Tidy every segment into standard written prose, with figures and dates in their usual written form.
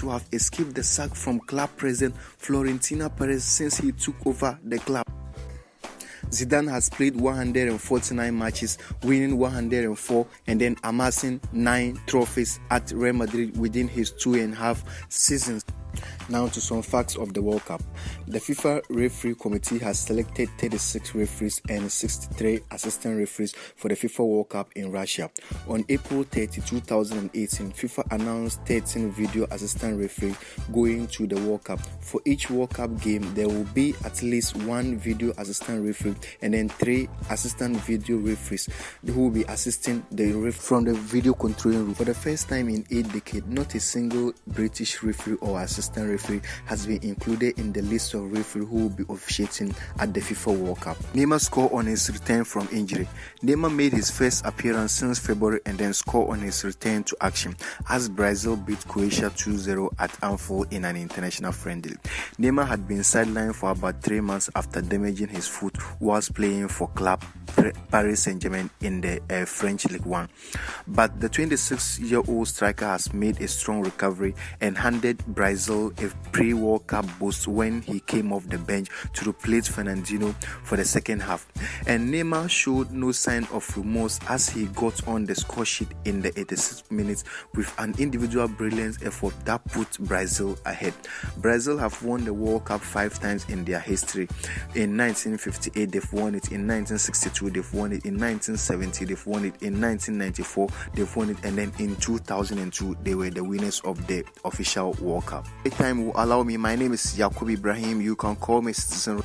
to have escaped the sack from club president Florentino Perez since he took over the club. Zidane has played 149 matches, winning 104 and then amassing 9 trophies at Real Madrid within his 2.5 seasons. Now to some facts of the World Cup. The FIFA referee committee has selected 36 referees and 63 assistant referees for the FIFA World Cup in Russia. On April 30, 2018, FIFA announced 13 video assistant referees going to the World Cup. For each World Cup game, there will be at least 1 video assistant referee and then 3 assistant video referees who will be assisting the ref from the video controlling room. For the first time in 8 decades, not a single British referee or assistant referee has been included in the list of referees who will be officiating at the FIFA World Cup. Neymar scored on his return from injury. Neymar made his first appearance since February and then scored on his return to action as Brazil beat Croatia 2-0 at Anfield in an international friendly. Neymar had been sidelined for about 3 months after damaging his foot whilst playing for club Paris Saint-Germain in the French Ligue 1. But the 26-year-old striker has made a strong recovery and handed Brazil a pre-World Cup boost when he came off the bench to replace Fernandinho for the second half. And Neymar showed no sign of remorse as he got on the score sheet in the 86 minutes with an individual brilliant effort that put Brazil ahead. Brazil have won the World Cup 5 times in their history. In 1958 they've won it, in 1962 they've won it, in 1970 they've won it, in 1994 they've won it, and then in 2002 they were the winners of the official World Cup. Time will allow me. My name is Yakub Ibrahim. You can call me Citizen.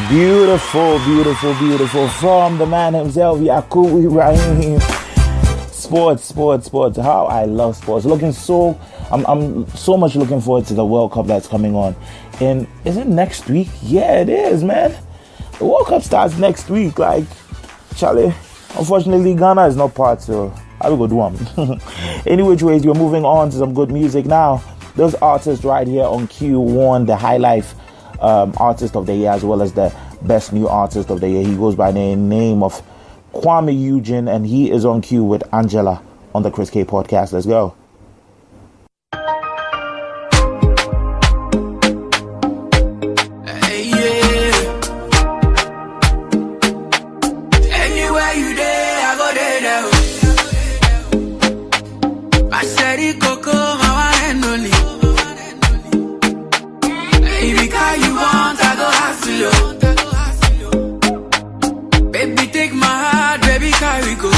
Beautiful, beautiful, beautiful. From the man himself, Yakub Ibrahim. Sports. How I love sports. I'm so much looking forward to the World Cup that's coming on. And is it next week? Yeah, it is, man. The World Cup starts next week. Like, Charlie, unfortunately, Ghana is not part, so I will go do one. Any which ways, we're moving on to some good music now. Those artists right here on Q won the High Life Artist of the Year as well as the Best New Artist of the Year. He goes by the name of Kwame Eugene, and he is on cue with Angela on the Chris K podcast. Let's go. Hey, yeah. Anywhere you there, I go there. I said it, Coco, my one and only. Baby, car you want, I go hustle. Baby, take my heart, baby, carry go.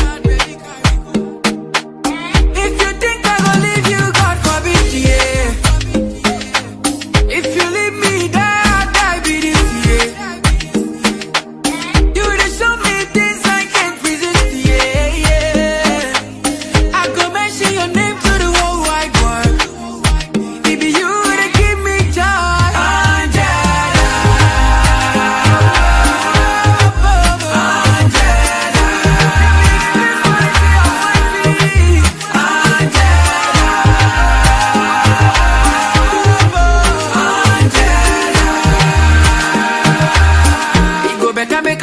If you think I gon' leave you, God forbid, yeah. If you leave me, die be this, yeah. You dey show me things I can't resist, yeah. I go mention your name to the whole wide world. Baby, you dey give me joy.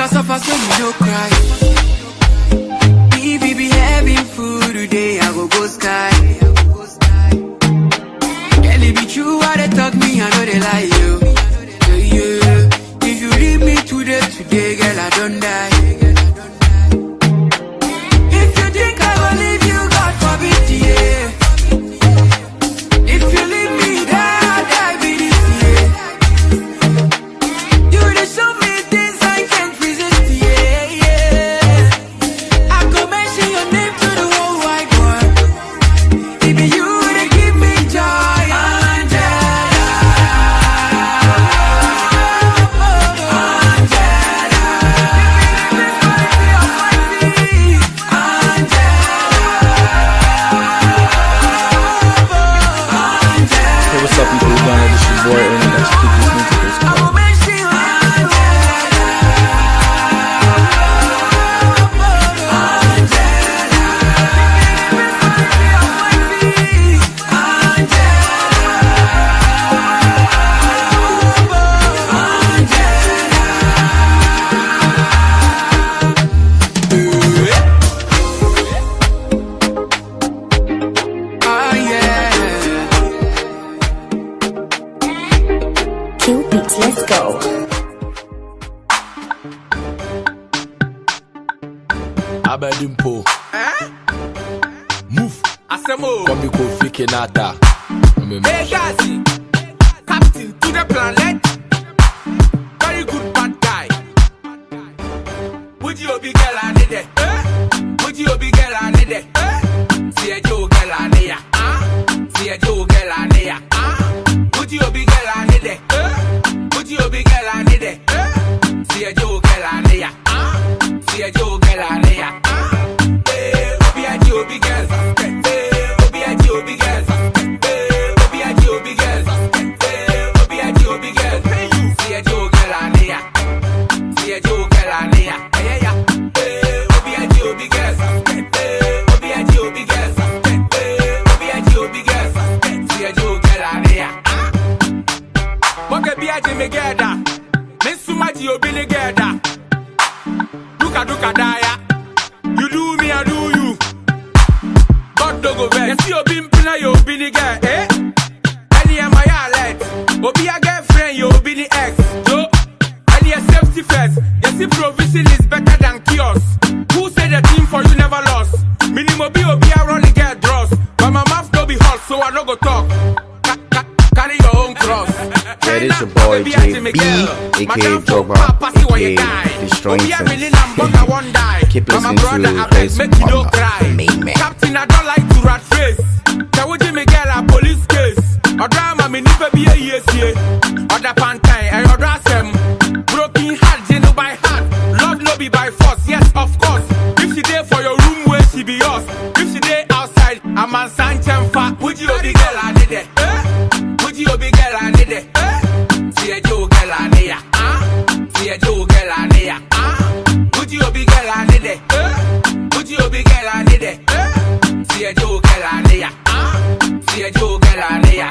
Suffer so you no cry. If you be having food today, I go sky. Abedimpo. Move. Asemo. Come Kofi Kenata. Hey, Gazi. Captain to the planet. Very good bad guy. Would you be girl I need it? Would you be girl I need it? See a Joe girl I need ya. See a Joe girl I need ya. Would you be girl I need it? Would you be girl I need it? See a Joe girl I need ya. See a Joe girl I need ya. Hey, Obi a Joe big girl. Hey, Obi a Joe big girl. Hey, Obi a Joe big girl. Hey, Obi a Joe big girl. See a Joe girl I need ya. See a Joe girl I need ya. Yeah yeah. Hey, Obi a Joe big girl. Hey, Obi a Joe big girl. Hey, Obi a Joe big girl. See a Joe girl I need ya. Moke bi a Jimmy Gerda. Mesuma ji obi ni Gerda. Duka daya. You do me, I do you. God dogo vex. You see obi mpina you obi ni girl, eh? Any am I alert? Obi a girlfriend, you obi ni ex. Yo, any a safety first. You see provision is better than chaos. Who said the team for you never lost? Minimum obi a run the girl dross. But my mouth no be hot, so I no go talk. Carry your own cross. Yeah, this your boy JB, aka Drogba, aka Destroying Things. Keep listening to Chris on the main man. Captain, I don't like to rat face. Can we Jimmy girl a police case? Or drama me never be a yes yeah. Or the pantai, I order them. Broken heart, genu by heart. Love no be by force, yes of course. If she there for your room, where she be yours. If she there outside, I'm a Sanchez fat. Would you be girl I need it? Would you be girl I need it? See a Joe girl I need ya. See a Joe girl I need ya. Would you be girl I need it? Would you be girl I need it? See a Joe girl I need ya. See a Joe girl I need ya.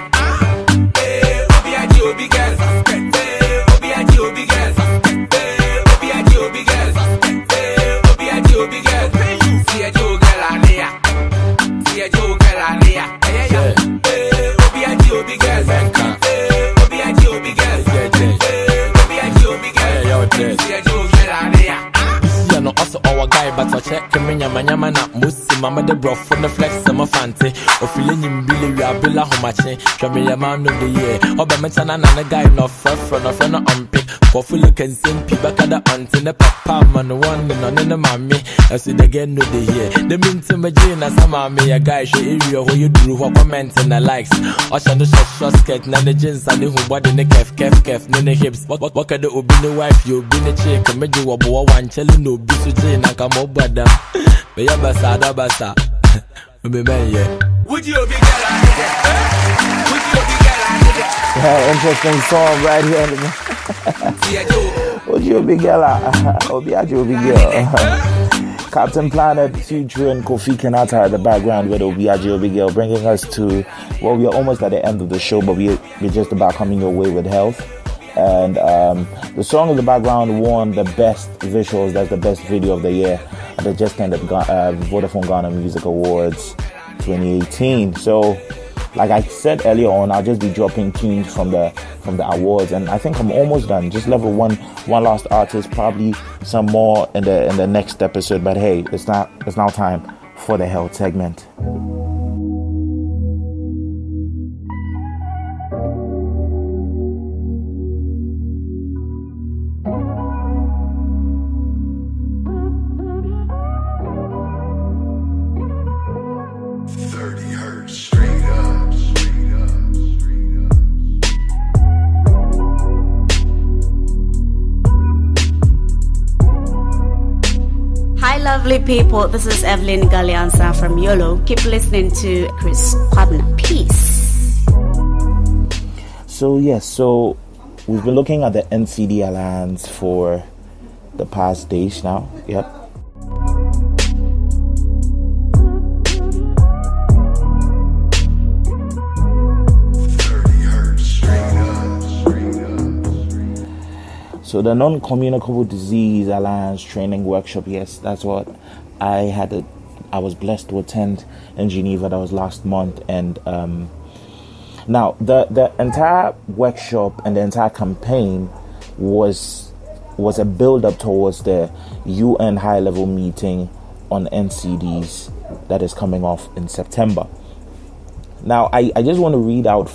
Hey, Obi a Joe big girl. Hey, Obi a Joe big girl. Hey, Obi a Joe big girl. Hey, Obi a Joe big girl. See a Joe girl I need ya. See a Joe girl I need ya. Hey, hey, Obi a Joe big girl. Hey, Obi a Joe big girl. Hey, Obi a Joe big girl. See a Joe girl I need ya. No, also our guy, but I check me, Yama, Musi, Mamma the Bro for the flex, summer fancy, or feeling in Billy, we are Billa Homachi, Shami a man of the year, or Bametana and a guy, no friend, a friend, unpick, for full look and sing people at the aunt in the papa, man, one and on the mammy, I see the again of the year. The mean to my gene as a mammy, a guy, she area where you do what comments and the likes, or shall the short skirt, none the jeans and the who body in the kef, none the hips, what can the Ubini wife, you be the chick, and make you a boy one chilling no. Sujina kamo badam, be ya basa, be man Would you be girl I need it? Would you be girl I need it? Yeah, interesting song right here. Would you be girl? Obi a Joe big girl. Captain Planet featuring Kofi Kenata at the background with Obi a Joe big girl, bringing us to, well, we are almost at the end of the show, but we're just about coming your way with health. And the song in the background won the best visuals, that's the best video of the year at the just ended Vodafone Ghana Music Awards 2018. So like I said earlier on, I'll just be dropping tunes from the awards, and I think I'm almost done. Just level one last artist, probably some more in the next episode, but hey, it's now time for the health segment. Lovely people, this is Evelyn Galiansa from YOLO. Keep listening to Chris Kwabena. Peace. So we've been looking at the NCD Alliance for the past days now. Yep. So the Non-Communicable Disease Alliance Training Workshop, yes, that's what I was blessed to attend in Geneva. That was last month. And now the entire workshop and the entire campaign was a build-up towards the UN high-level meeting on NCDs that is coming off in September. Now, I just want to read out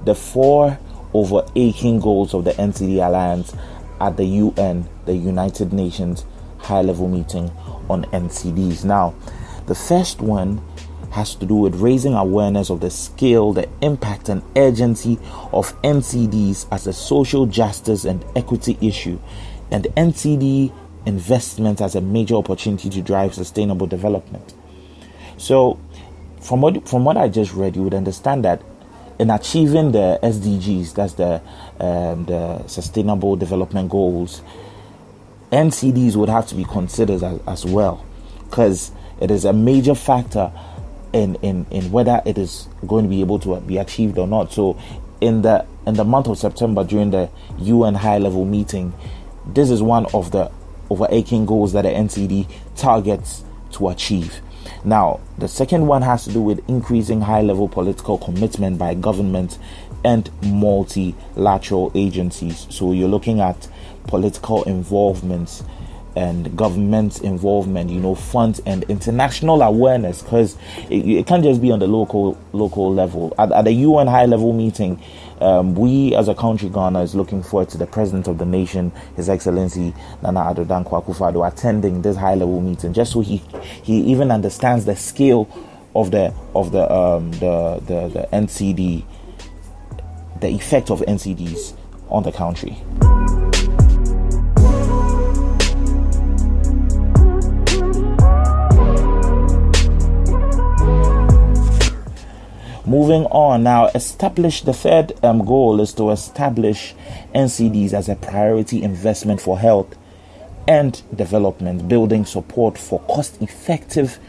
the four overarching goals of the NCD Alliance at the UN, the United Nations high-level meeting on NCDs. Now, the first one has to do with raising awareness of the scale, the impact and urgency of NCDs as a social justice and equity issue, and NCD investment as a major opportunity to drive sustainable development. So, from what I just read, you would understand that in achieving the SDGs, that's the Sustainable Development Goals, NCDs would have to be considered as well, because it is a major factor in whether it is going to be able to be achieved or not. So in the month of September, during the UN high-level meeting, this is one of the overarching goals that the NCD targets to achieve. Now, the second one has to do with increasing high-level political commitment by government and multilateral agencies. So you're looking at political involvement and government involvement, funds and international awareness, because it can't just be on the local level. At the UN high-level meeting, we as a country, Ghana, is looking forward to the President of the nation, His Excellency Nana Addo Dankwa Akufo-Addo, attending this high-level meeting, just so he even understands the scale of the NCD, the effect of NCDs on the country. Moving on now, the third goal is to establish NCDs as a priority investment for health and development, building support for cost-effective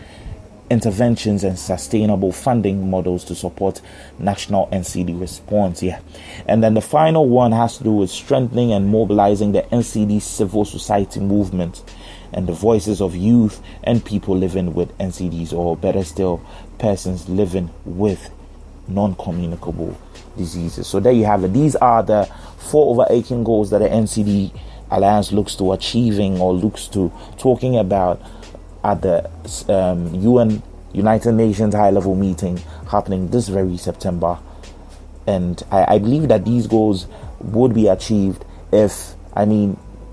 interventions and sustainable funding models to support national NCD response. And then the final one has to do with strengthening and mobilizing the NCD civil society movement and the voices of youth and people living with NCDs, or better still, persons living with non-communicable diseases. So there you have it. These are the four overarching goals that the NCD Alliance looks to achieving, or looks to talking about at the United Nations high-level meeting happening this very September. And I believe that these goals would be achieved if,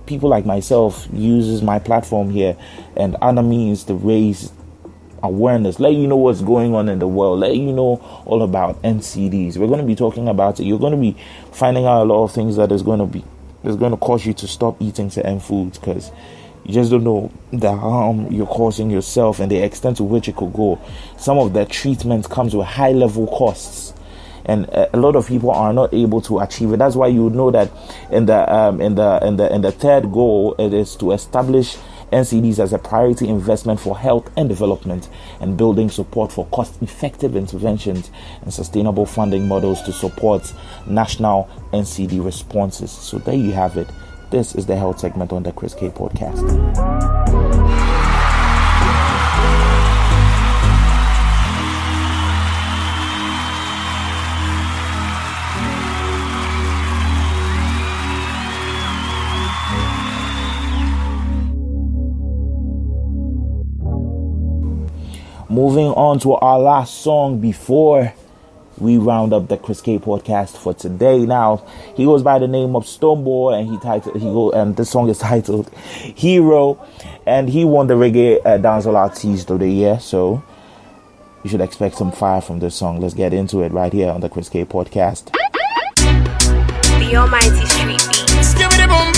people like myself uses my platform here and other means to raise awareness, let you know what's going on in the world, let you know all about NCDs. We're going to be talking about it. You're going to be finding out a lot of things that is going to cause you to stop eating certain foods, because you just don't know the harm you're causing yourself and the extent to which it could go. Some of the treatment comes with high level costs, and a lot of people are not able to achieve it. That's why you would know that in the third goal, it is to establish NCDs as a priority investment for health and development, and building support for cost-effective interventions and sustainable funding models to support national NCD responses. So there you have it. This is the health segment on the Chris K podcast. Moving on to our last song before we round up the Chris K podcast for today. Now, he goes by the name of Stonebwoy, and this song is titled Hero, and he won the Reggae Dancehall Artist of the Year, so you should expect some fire from this song. Let's get into it right here on the Chris K podcast. The Almighty Street Beats. Give me the boom,